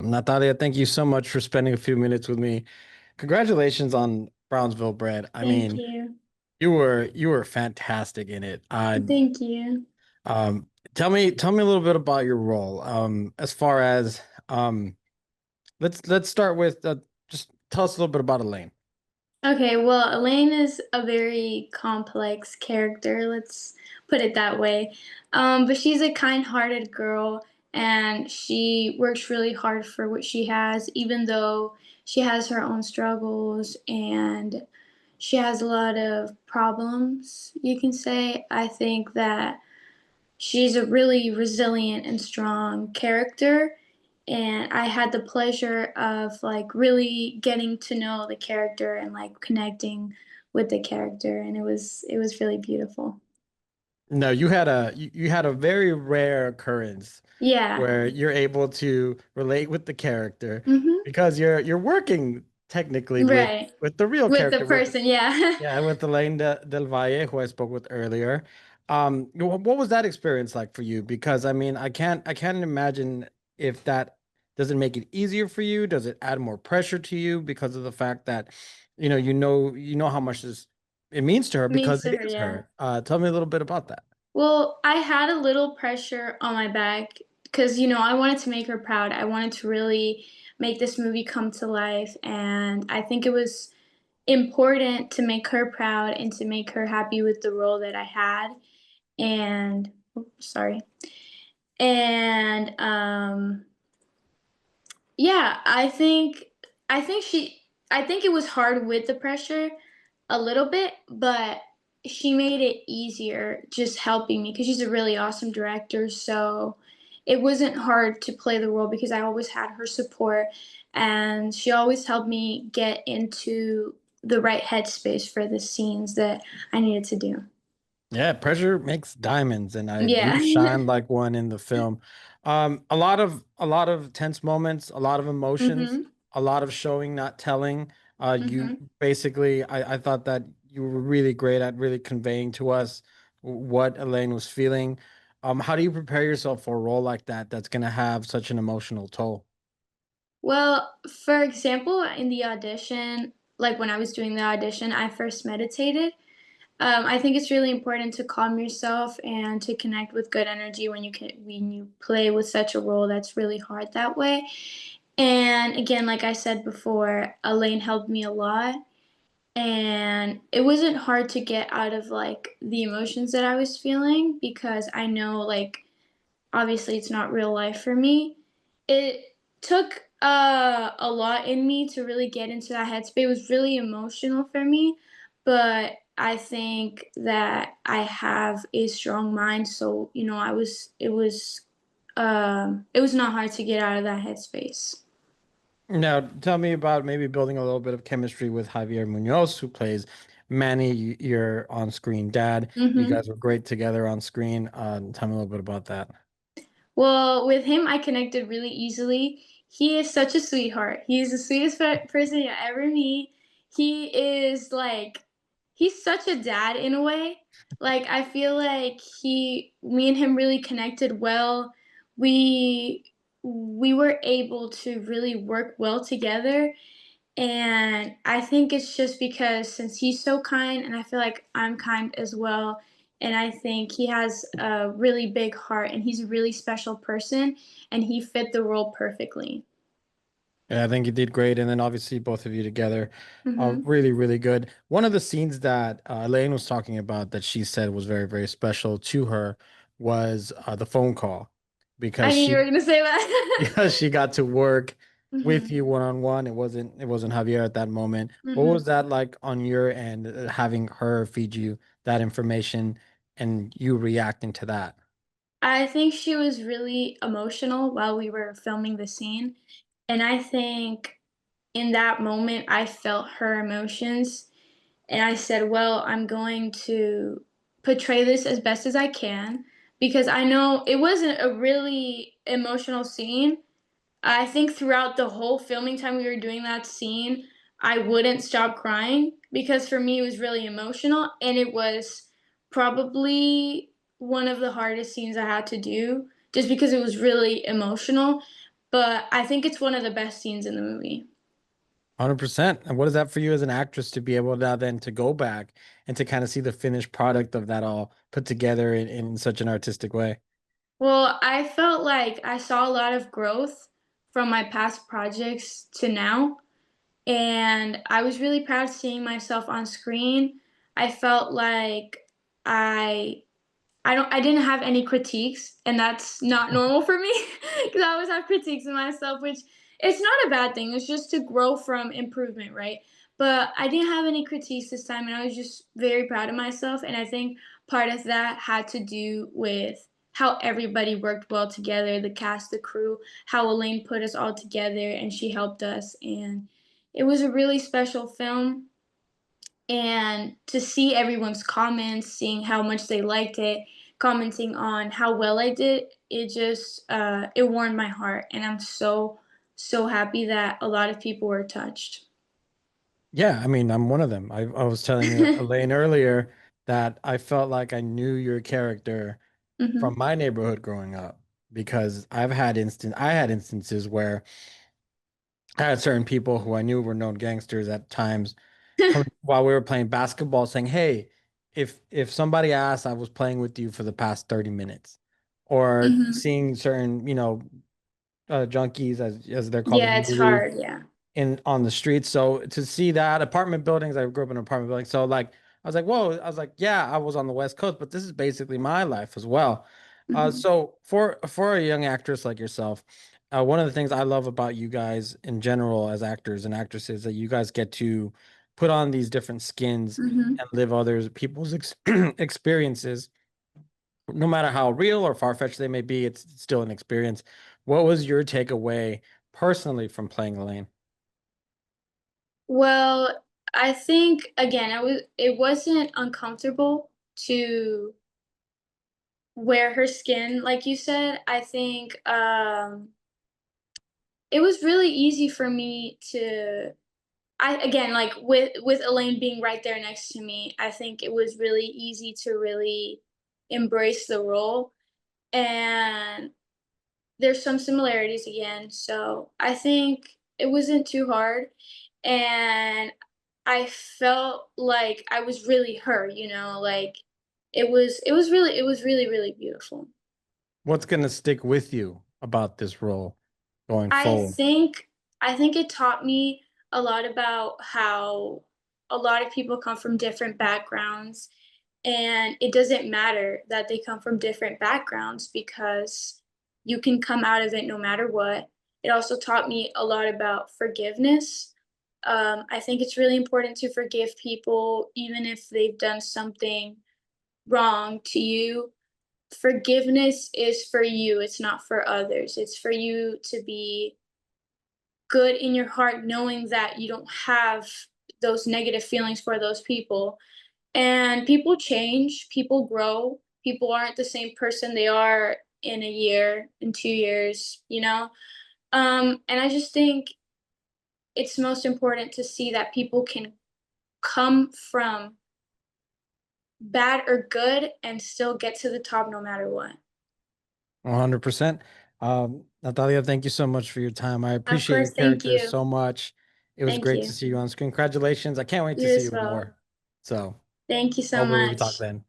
Natalia, thank you so much for spending a few minutes with me. Congratulations on Brownsville Bred. I Thank mean, you. you were fantastic in it. Thank you. Um tell me a little bit about your role. As far as let's start with just tell us a little bit about Elaine. Okay, well, Elaine is a very complex character, let's put it that way. But she's a kind-hearted girl and she works really hard for what she has, even though she has her own struggles and she has a lot of problems, you can say. I think that she's a really resilient and strong character, and I had the pleasure of like really getting to know the character and like connecting with the character, and it was really beautiful. No, you had a very rare occurrence Yeah. where you're able to relate with the character Mhm. because you're working technically with Right. with the real With the character with person, yeah. yeah, with Elaine Del Valle, who I spoke with earlier. What was that experience like for you? Because I mean, I can't imagine if that doesn't make it easier for you. Does it add more pressure to you because of the fact that, you know how much it means to her Means because it to her, is yeah. her. Tell me a little bit about that. Well, I had a little pressure on my back because, I wanted to make her proud. I wanted to really make this movie come to life, and I think it was important to make her proud and to make her happy with the role that I had. And sorry. And yeah, I think it was hard with the pressure a little bit, but she made it easier just helping me because she's a really awesome director. So it wasn't hard to play the role because I always had her support and she always helped me get into the right headspace for the scenes that I needed to do. Yeah, pressure makes diamonds, and you Yeah. shine like one in the film. A lot of tense moments, a lot of emotions, Mhm. a lot of showing, not telling. You Mhm. basically, I thought that you were really great at really conveying to us what Elaine was feeling. How do you prepare yourself for a role like that that's going to have such an emotional toll? Well, for example, in the audition, like when I was doing the audition, I first meditated. I think it's really important to calm yourself and to connect with good energy when you play with such a role that's really hard that way. And again, like I said before, Elaine helped me a lot, and it wasn't hard to get out of like the emotions that I was feeling because I know like obviously it's not real life for me. It took a lot in me to really get into that headspace. It was really emotional for me, but I think that I have a strong mind, so it was not hard to get out of that headspace. Now, tell me about maybe building a little bit of chemistry with Javier Munoz, who plays Manny, your on-screen dad. You Mhm. guys were great together on screen. Tell me a little bit about that. Well, with him, I connected really easily. He is such a sweetheart. He's the sweetest person you ever meet. He is like, he's such a dad in a way. Like, I feel like me and him really connected well. We we were able to really work well together, and I think it's just because since he's so kind, and I feel like I'm kind as well, and I think he has a really big heart and he's a really special person, and he fit the role perfectly. Yeah, I think you did great. And then obviously both of you together, Hmm. really, really good. One of the scenes that Elaine was talking about that she said was very, very special to her was the phone call I because knew you were she gonna say that. because she got to work with Hmm. you one on one. It wasn't Javier at that moment. What was Hmm. that like on your end, having her feed you that information and you reacting to that? I think she was really emotional while we were filming the scene, and I think in that moment I felt her emotions. And I said, well, I'm going to portray this as best as I can because I know it wasn't a really emotional scene. I think throughout the whole filming time we were doing that scene, I wouldn't stop crying because for me it was really emotional and it was probably one of the hardest scenes I had to do just because it was really emotional. but I think it's one of the best scenes in the movie. 100%. And what is that for you as an actress to be able now then to go back and to kind of see the finished product of that all put together in such an artistic way? Well, I felt like I saw a lot of growth from my past projects to now, and I was really proud seeing myself on screen. I felt like I I didn't have any critiques, and that's not normal for me because I always have critiques of myself, which it's not a bad thing. It's just to grow from improvement, right? But I didn't have any critiques this time, and I was just very proud of myself. And I think part of that had to do with how everybody worked well together, the cast, the crew, how Elaine put us all together, and she helped us. And it was a really special film, and to see everyone's comments, seeing how much they liked it, commenting on how well I did, it just it warmed my heart, and I'm so happy that a lot of people were touched. Yeah, I mean, I'm one of them. I was telling Elaine earlier that I felt like I knew your character from Mhm. my neighborhood growing up because I had instances where I had certain people who I knew were known gangsters at times come while we were playing basketball saying, "Hey, if somebody asked, I was playing with you for the past 30 minutes." Or Mhm. seeing certain, junkies as they're called in Yeah, the it's movie hard. Yeah. in on the streets. So to see that apartment buildings, I grew up in an apartment building. So like I was like, whoa, I was like, yeah, I was on the West Coast, but this is basically my life as well. Mhm. So for a young actress like yourself, one of the things I love about you guys in general as actors and actresses that you guys get to put on these different skins Mhm. and live others people's experiences, no matter how real or far-fetched they may be, it's still an experience. What was your takeaway personally from playing Elaine? Well, I think again, it wasn't uncomfortable to wear her skin, like you said. I think it was really easy for me to I again, like, with Elaine being right there next to me, I think it was really easy to really embrace the role, and there's some similarities again, so I think it wasn't too hard, and I felt like I was really her, like, it was really, really beautiful. What's going to stick with you about this role going I forward? think I think it taught me a lot about how a lot of people come from different backgrounds, and it doesn't matter that they come from different backgrounds because you can come out of it no matter what. It also taught me a lot about forgiveness. I think it's really important to forgive people even if they've done something wrong to you. Forgiveness is for you, it's not for others. It's for you to be good in your heart knowing that you don't have those negative feelings for those people. And people change, people grow, people aren't the same person they are in a year, in 2 years, you know? And I just think it's most important to see that people can come from bad or good and still get to the top no matter what. 100%. Natalia, thank you so much for your time. I Of appreciate your course, thank character you. so much. It was Thank great to you. see you on screen. Congratulations. I can't wait to You see as you in well. more. So Thank you so hopefully we can talk much. then.